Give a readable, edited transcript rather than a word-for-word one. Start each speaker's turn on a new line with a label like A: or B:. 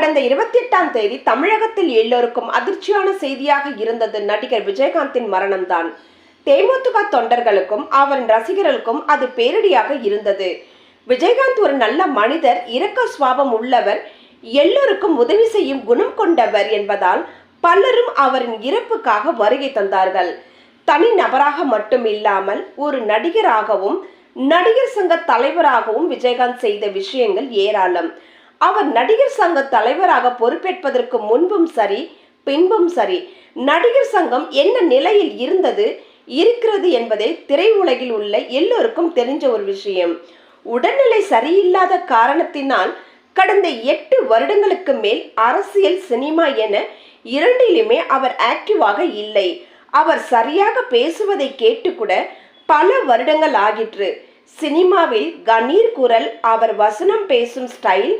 A: கடந்த 28ஆம் தேதி தமிழகத்தில் எல்லோருக்கும் அதிர்ச்சியான செய்தியாக இருந்தது நடிகர் விஜயகாந்தின் மரணம்தான். தேமுதிக தொண்டர்களுக்கும் அவரின் ரசிகர்களுக்கும் அது பேரிடியாக இருந்தது. விஜயகாந்த் ஒரு நல்ல மனிதர், இரக்க சுபாவம் உள்ளவர், எல்லோருக்கும் உதவி செய்யும் குணம் கொண்டவர் என்பதால் பலரும் அவரின் இறப்புக்காக வருகை தந்தார்கள். தனி நபராக மட்டும் இல்லாமல் ஒரு நடிகராகவும் நடிகர் சங்க தலைவராகவும் விஜயகாந்த் செய்த விஷயங்கள் ஏராளம். அவர் நடிகர் சங்க தலைவராக பொறுப்பேற்பதற்கு முன்பும் சரி பின்பும் சரி நடிகர் சங்கம் என்ன நிலையில் இருக்கிறது என்பதை திரையுலகில் உள்ள எல்லோருக்கும் தெரிஞ்ச ஒரு விஷயம். உடல்நிலை சரியில்லாத காரணத்தினால் கடந்த 8 வருடங்களுக்கு மேல் அரசியல், சினிமா என இரண்டிலுமே அவர் ஆக்டிவாக இல்லை. அவர் சரியாக பேசுவதை கேட்டு கூட பல வருடங்கள் ஆகிற்று. சினிமாவில் கணீர் குரல், அவர் வசனம் பேசும் ஸ்டைல்,